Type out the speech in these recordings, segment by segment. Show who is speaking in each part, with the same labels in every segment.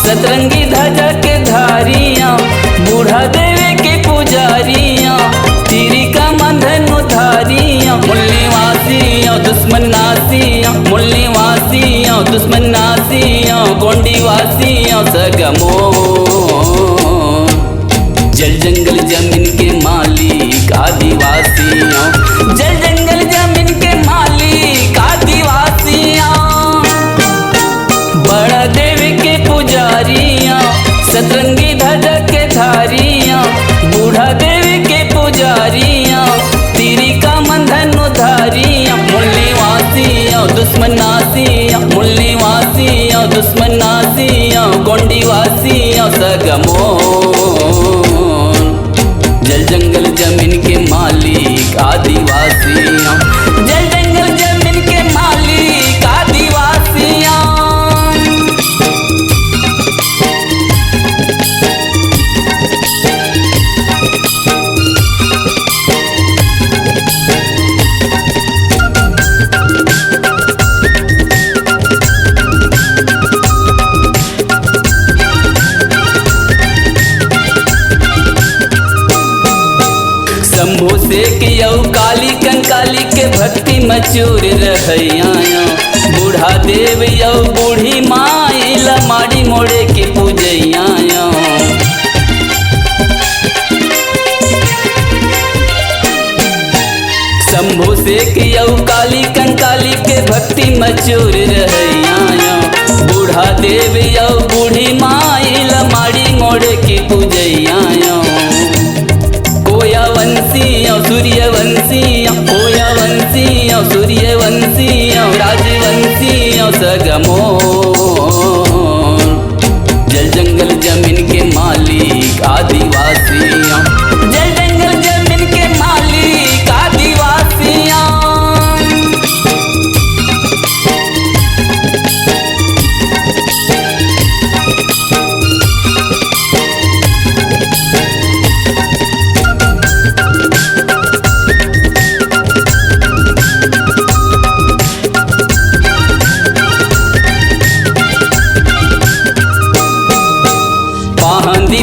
Speaker 1: सतरंगी ध्वजा के धारियां, बूढ़ा देवी के पुजारियां, तीरी का मंधन उधारियां, मुल्लीवासियां दुश्मन नासियां, मुल्लीवासियां दुश्मन नासियां, गोंडीवासियां सगमो। जल जंगल जमीन के मालिक आदिवासियां, जल जंगल जमीन के मालिक आदिवासियां, बड़ा देवी के पुजारियां, सतरंगी ध्वजा के धारियां, बूढ़ा देवी के पुजारियां, तीरी का मंधन उधारियां, मुल्लीवासियां दुश्मन नासियां, मुल्लीवासियां दुश्मन नासियां, गोंडीवासियां सगमो। जल जंगल जमीन के मालिक आदिवासियां, जल जंगल जमीन के मालिक आदिवासियां। शंभू से कियो काली कंकाली के भक्ति मचूर रहैया, बूढ़ा देव यो बूढ़ी माई लमाड़ी मोड़े के पूजैया। शंभू से कियो काली कंकाली के भक्ति मचूर रहैया, बूढ़ा देव यो बूढ़ी माई लमाड़ी मोड़े के पूजैया। कोयावंशियों सूर्यवंशियों, कोयावंशियों सूर्यवंशियों, राजवंशियों सगमो। जल जंगल जमीन के मालिक आदिवासियों, जल जंगल जमीन के मालिक आदिवासियों।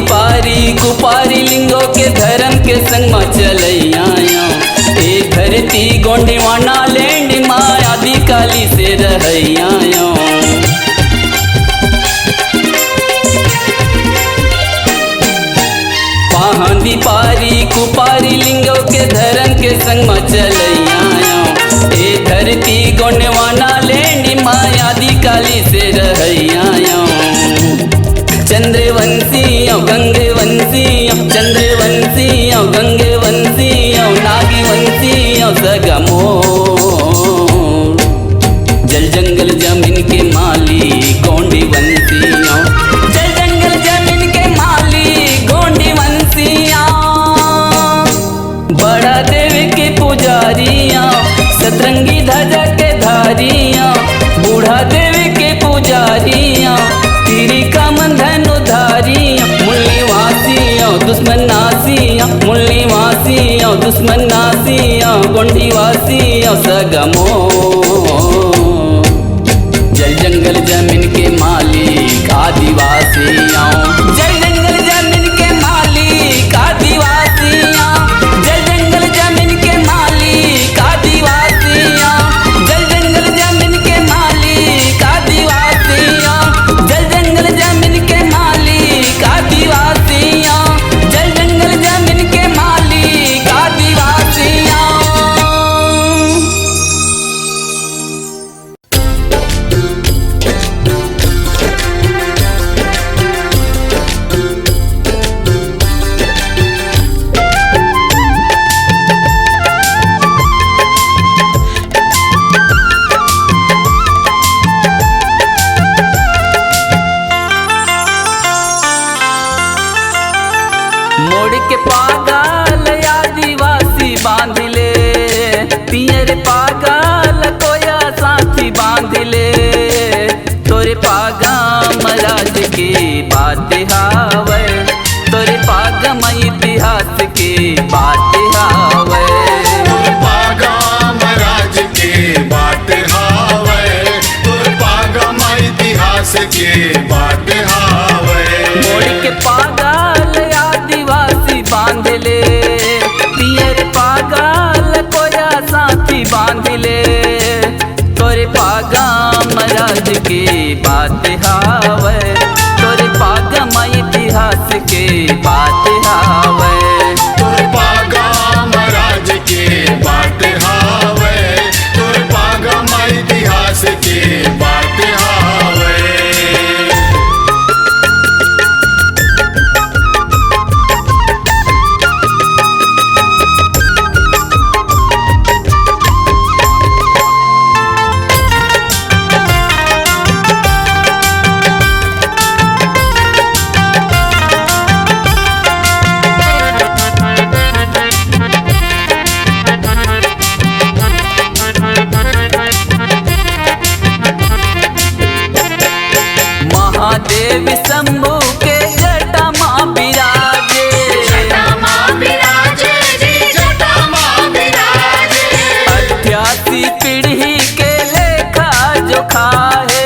Speaker 1: पारी कुपारी लिंगों के धर्म के संग में चलैया, एक धरती गोंडीवाना लैंड माया आदि काली से रहैया। पाहंदी पारी कुपारी लिंगों के धर्म के संग में चलैया, एक धरती गोंडीवाना लैंड माया आदि काली से रहैया। चंद्रवंशियों गंगवंशियों, चंद्रवंशियों गंगवंशियों, नागवंशियों सगमो। जल जंगल जमीन के मालिक गोंडीवंशियों, जल जंगल जमीन के मालिक गोंडीवंशियों, बड़ा देवी के पुजारियां, सतरंगी ध्वजा के धारियां, बूढ़ा देवी के पुजारियां, तीरी का मंधन उधारियां, मुल्लीवासियां दुश्मन नासियां, मुल्लीवासियां दुश्मन नासियां, गोंडीवासियां सगमो। जल जंगल जमीन के मालिक आदिवासियां, जल जंगल जमीन के मालिक आदिवासियां, जल जंगल जमीन के मालिक आदिवासियां, जल जंगल जमीन के मालिक आदिवासियां, जल जंगल जमीन के मालिक आदिवासियां, जल जंगल जमीन के मालिक आदिवासियां। पियर पागल कोया साथी बांध ले तोरे पागम राज के बात हावे तोरे पागम इतिहास के बात हावे
Speaker 2: तोर पागम राज के बात हावे तोर पागम इतिहास के बात हावे
Speaker 1: मोड़ के पागल आदिवासी बांध ले पियर पागल कोया साथी बांध ले तोरे पागम राज के बात हावे तोरे पागम इतिहास के बात हावे
Speaker 2: तोर पागम राज के बात हावे तोर पागम इतिहास के बात हावे
Speaker 1: महादेव शंभु के जटा माँ विराजे अठासी पीढ़ी के लेखा जोखा है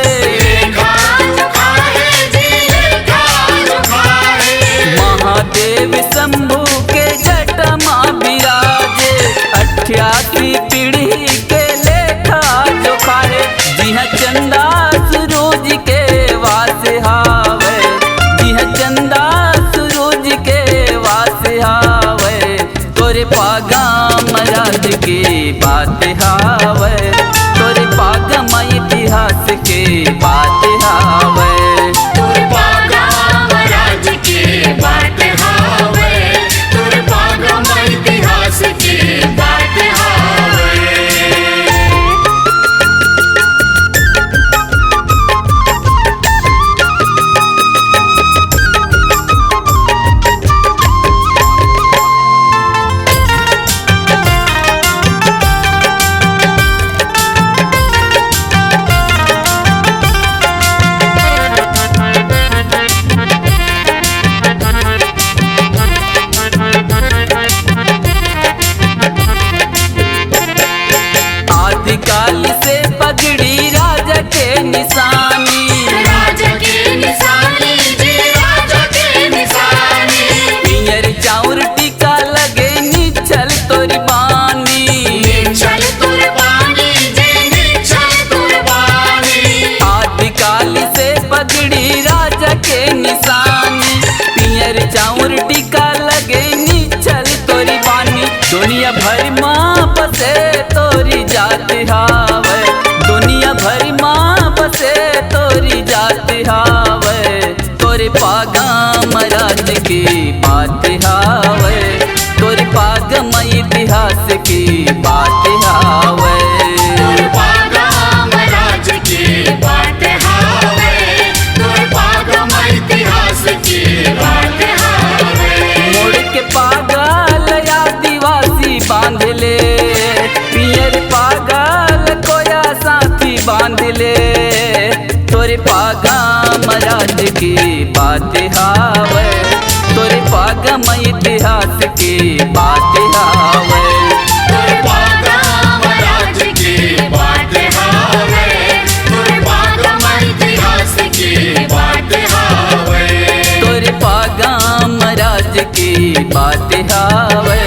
Speaker 1: महादेव शंभु के जटा माँ विराजे 88 पीढ़ी के लेखा जोखा है जिहा चंदा सूरज के वास हावे जिहा चंदा सूरज के वास हावे तोरे पागम राज के बात हावे तोरे पागम इतिहास के बात हावे
Speaker 2: तोर पागम राज के बात हावे तोर पागम इतिहास के बात हावे
Speaker 1: आदिकाल से पगड़ी राजा के निशानी पियर चाउर टीका लगे निचल तोरी बानी आदिकाल से पगड़ी राजा के निशानी पियर चाउर टीका लगे निचल तोरी बानी दुनिया भर माँ बसे तोरी जात हावे दुनिया भर माँ बसे तोरी जात हावे तोरे पागम राज की बात हावे तोरे पागम इतिहास की बात हावे
Speaker 2: तोर पागम राज के बात हावे तोर पागम इतिहास के बात हावे
Speaker 1: मोड़ के पागल आदिवासी बांध ले पियर पागल कोया साथी बांध ले तोरे पागम राज की बात हावे तोरे पागम इतिहास की बात हावे
Speaker 2: तोर पागम राज के बात हावे तोर पागम इतिहास के बात हावे
Speaker 1: तोरे पागम राज की बात हावे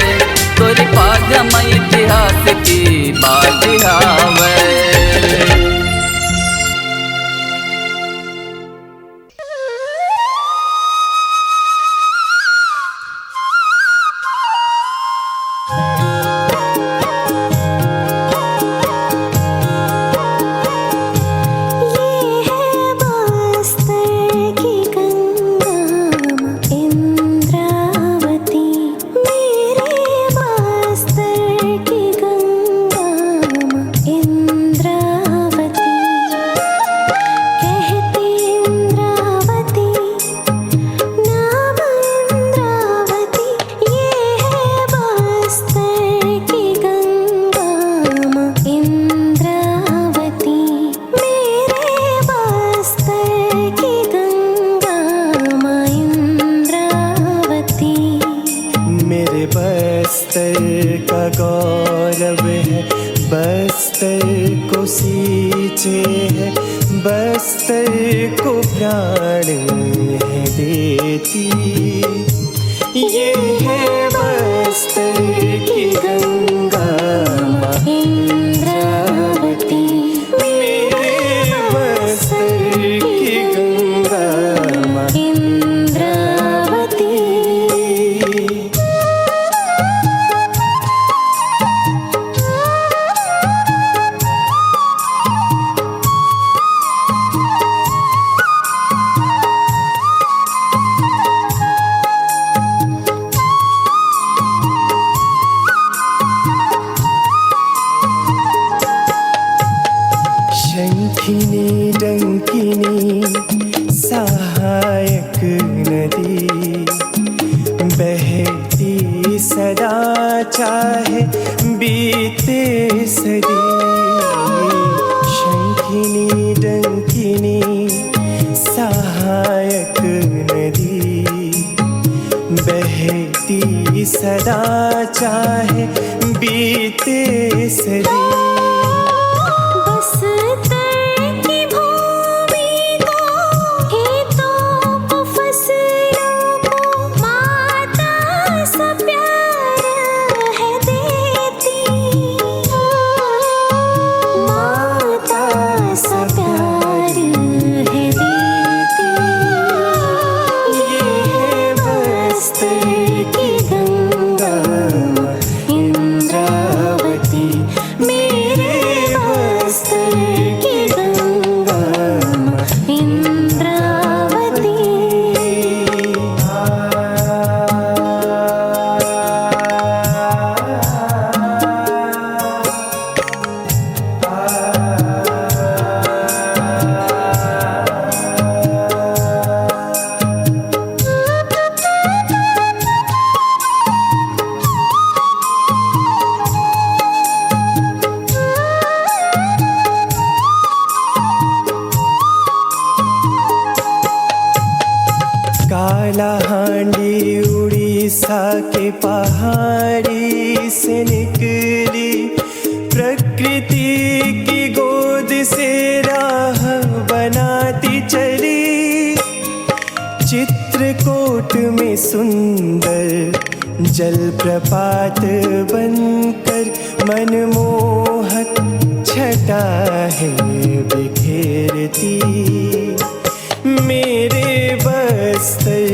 Speaker 1: तोरे पागम इतिहास की बात हावे
Speaker 3: इंद्रावती मेरे बस्तर की गंगा सब है, बस्तर को सींचे है, बस्तर को प्राण है देती। ये है बस्तर की गंगा माँ इंद्रावती, मेरे बस्तर की गंगा माँ इंद्रावती। शंखिनी डंकिनी सहायक नदी, बहती सदा चाहे बीते सदी। शंखिनी डंकिनी सहायक नदी, बहती सदा चाहे बीते सदी। कालाहांडी उड़ीसा के पहाड़ी से निकली, प्रकृति की गोद से राह बनाती चली। चित्रकूट में सुंदर जलप्रपात बनकर मनमोहक छटा है बिखेरती। मेरे बस्तर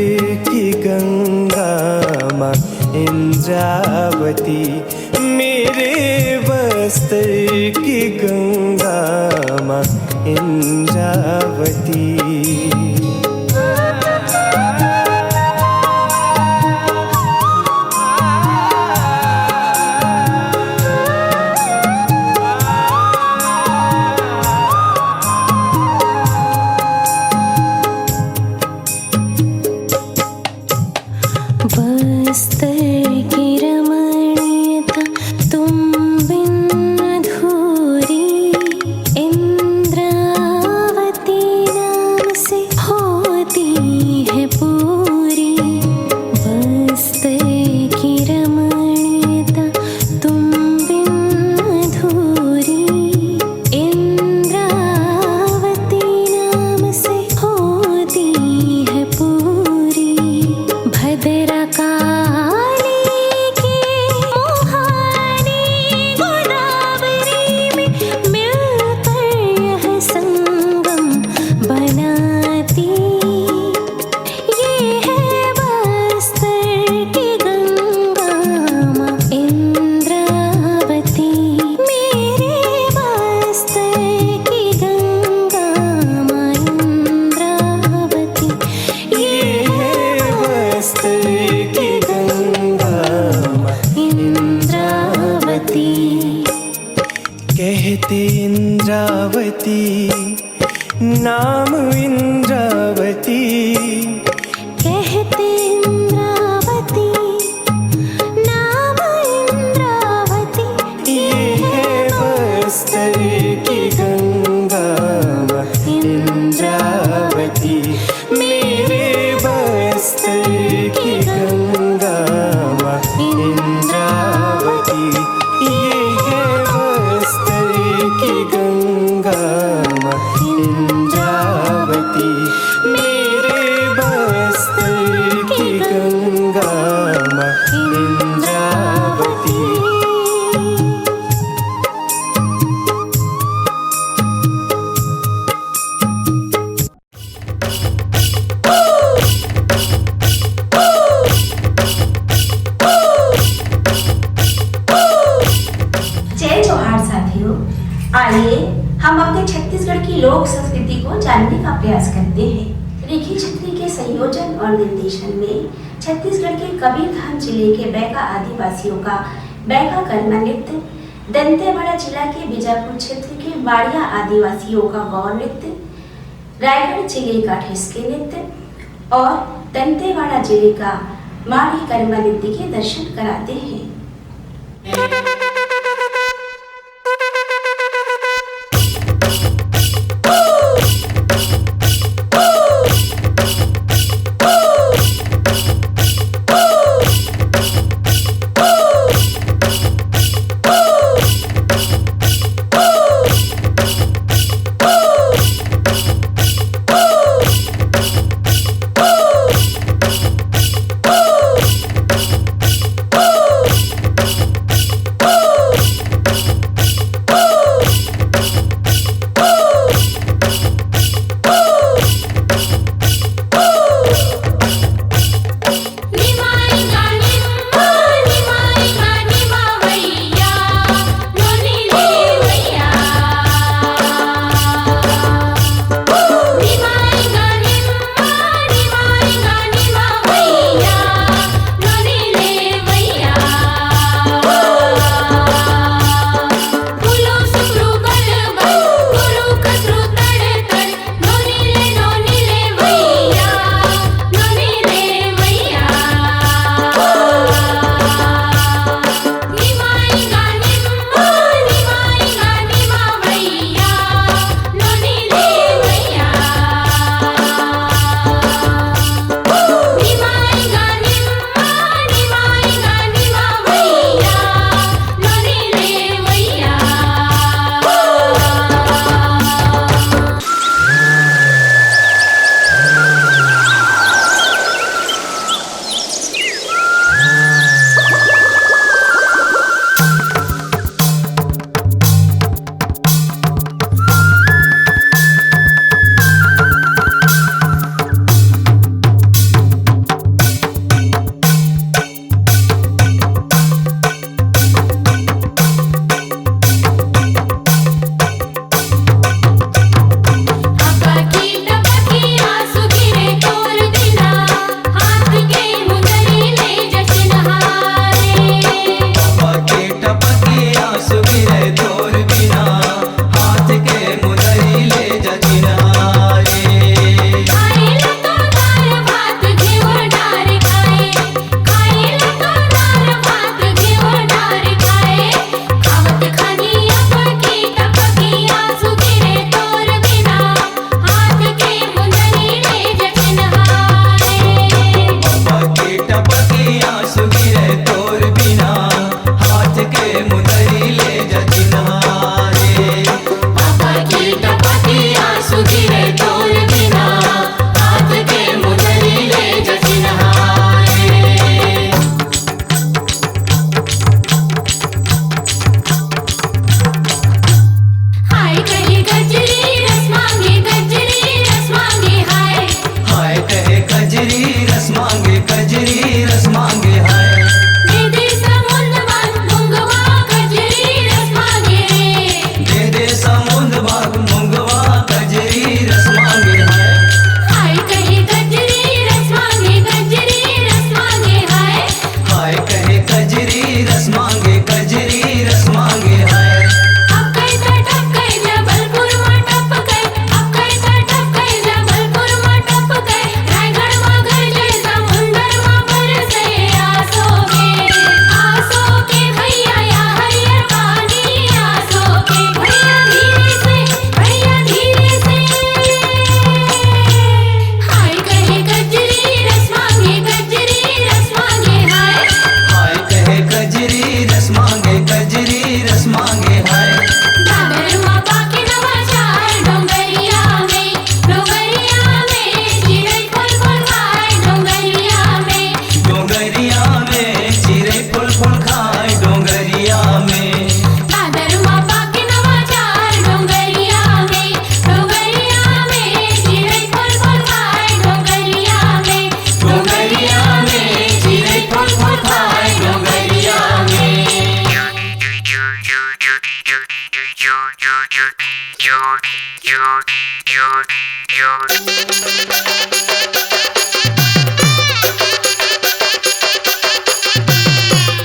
Speaker 3: की गंगा माँ इंद्रावती, मेरे बस्तर की गंगा माँ इंद्रावती।
Speaker 4: बस्तर की रमणीयता तुम बिन अधूरी, इंद्रावती नाम से होती है पूरी। बस्तर की रमणीयता तुम बिन अधूरी, इंद्रावती नाम से होती है पूरी। भद्रा काली की मोहानी गोदावरी में मिलकर यह संगम बनाती। ये है बस्तर की गंगा माँ इंद्रावती, मेरे बस्तर की गंगा माँ इंद्रावती।
Speaker 3: ये है बस्तर की गंगा माँ
Speaker 4: इंद्रावती।
Speaker 3: कहते इंद्रावती, नाम इंद्रावती।
Speaker 4: कहते इंद्रावती, नाम इंद्रावती।
Speaker 3: ये है बस्तर की गंगा माँ इंद्रावती, मेरे बस्तर की गंगा माँ इंद्रावती। ये है
Speaker 5: साथियों, आइए हम अपने छत्तीसगढ़ की लोक संस्कृति को जानने का प्रयास करते हैं। रेखी छत्री के संयोजन और निर्देशन में छत्तीसगढ़ के कबीरधाम जिले के बैगा आदिवासियों का बैगा कर्मा नृत्य, दंतेवाड़ा जिला के बीजापुर क्षेत्र के वाड़िया आदिवासियों का गौर नृत्य, रायगढ़ जिले का ठिसके नृत्य और दंतेवाड़ा जिले का माड़ी कर्मा नृत्य के दर्शन कराते हैं।
Speaker 3: आंसू गिरे तोर बिना, हाथ के मुदरी ले जा चिन्हा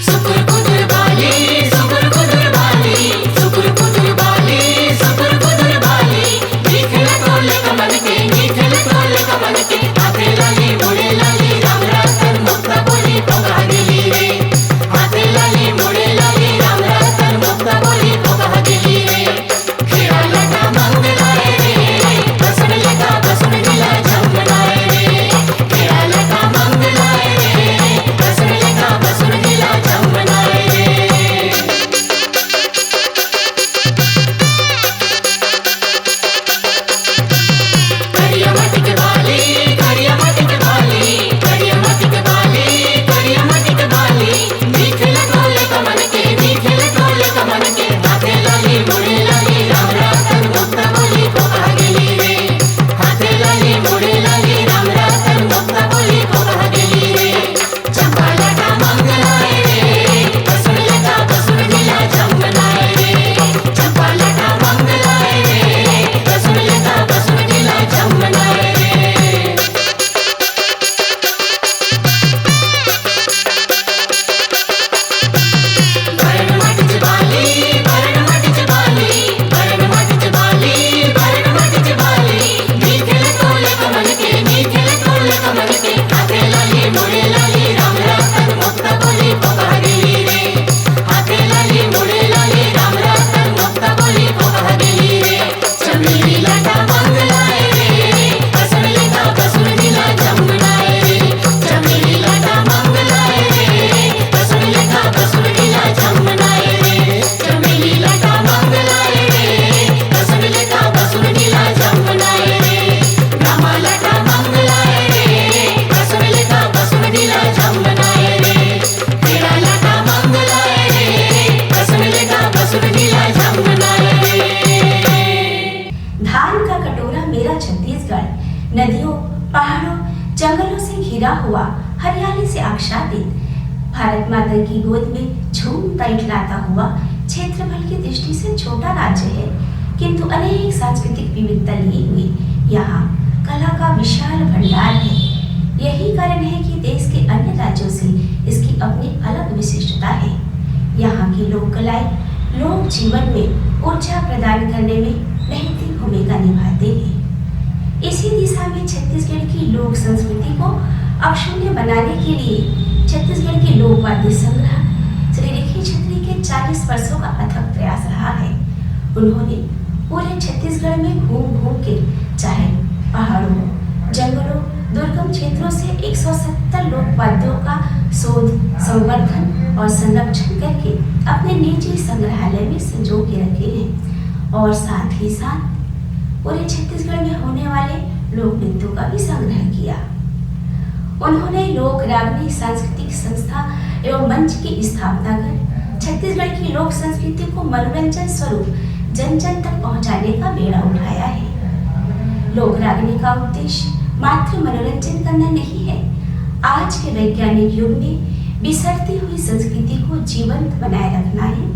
Speaker 2: सुकुर कुदुर बाली सुकुर कुदुर बाली सुकुर कुदुर बाली सुकुर कुदुर बाली निखिल तोले कमल के निखिल तोले कमल के हाथे लाली मोड़े लाली राम रतन मुक्ता बोली पोगा दिली रे हाथे लाली मोड़े लाली राम रतन मुक्ता बोली पोगा दिली रे खेरा लगा मंगलाए रे बसन लगा बसन दिला जमनाए रे खेरा लगा मंगलाए रे बसन लगा बसन दिला जमनाए रे करिया मटिक बाली करिया मटिक बाली करिया मटिक बाली करिया मटिक बाली निखिल तोले कमल के निखिल तोले कमल के हाथे लाली मोड़े लाली राम रतन मुक्ता बोली पोगा दिली रे हाथे लाली मोड़े लाली राम रतन मुक्ता बोली पोगा दिली रे चंपा लगा मंगलाए रे बसन लगा बसन दिला जमनाए रे चंपा लगा मंगलाए रे बसन लगा बसन दिला जमनाए रे भरण मटिच बाली भरण मटिच बाली भरण मटिच बाली भरण मटिच बाली निखिल तोले कमल के निखिल तोले कमल के हाथे लाली मोड़े लाली राम रतन मुक्ता बोली पोगा दिली रे हाथे लाली मोड़े लाली राम रतन मुक्ता बोली पोगा दिली रे चमेली लगा मंगलाए रे बसन लगा बसन दिला जमनाए रे चमेली लगा मंगलाए रे बसन लगा बसन दिला जमनाए रे चमेली लगा मंगलाए रे बसन लगा बसन दिला जमनाए रे रामा लगा मंगलाए रे बसन लगा बसन दिला जमनाए रे तेरा लगा मंगलाए रे बसन लगा बसन दिला जमनाए रे
Speaker 5: धान का कटोरा मेरा छत्तीसगढ़ नदियों पहाड़ों जंगलों से घिरा हुआ हरियाली से आच्छादित भारत माता की गोद में झूमता इठलाता हुआ क्षेत्रफल की दृष्टि से छोटा राज्य है, किंतु अनेक सांस्कृतिक विविधता लिए हुए यहाँ कला का विशाल भंडार है। यही कारण है कि देश के अन्य राज्यों से इसकी अपनी अलग विशिष्टता है। यहाँ की लोक कलाएं लोक जीवन में ऊर्जा प्रदान करने में महती भूमिका निभाते हैं। इसी दिशा में छत्तीसगढ़ की लोक संस्कृति को अक्षुण्य बनाने के लिए छत्तीसगढ़ के लोक वाद्य संग्रह श्री रेखी छत्री के 40 वर्षों का अथक प्रयास रहा है। उन्होंने पूरे छत्तीसगढ़ में घूम घूम के चाहे पहाड़ों जंगलों दुर्गम क्षेत्रों से 170 लोक वाद्यों का शोध संवर्धन और संरक्षण करके अपने निजी संग्रहालय में संजो के रखे हैं और साथ ही साथ पूरे छत्तीसगढ़ में होने वाले लोक नृत्यों का भी संग्रह किया। उन्होंने लोक रागनी सांस्कृतिक संस्था एवं मंच की स्थापना कर छत्तीसगढ़ की लोक संस्कृति को मनोरंजन स्वरूप जन जन तक पहुंचाने का बेड़ा उठाया है। लोक रागनी का उद्देश्य मात्र मनोरंजन करना नहीं है, आज के वैज्ञानिक युग में बिसरती हुई संस्कृति को जीवंत बनाए रखना है,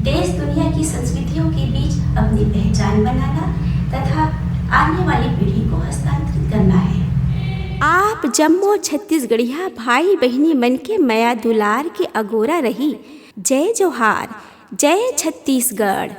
Speaker 5: देश दुनिया की संस्कृतियों के बीच अपनी पहचान बनाना तथा आने वाली पीढ़ी को हस्तांतरित करना है।
Speaker 6: आप जम्मो छत्तीसगढ़िया भाई बहनी मन के मया दुलार के अगोरा रही। जय जोहार, जय छत्तीसगढ़।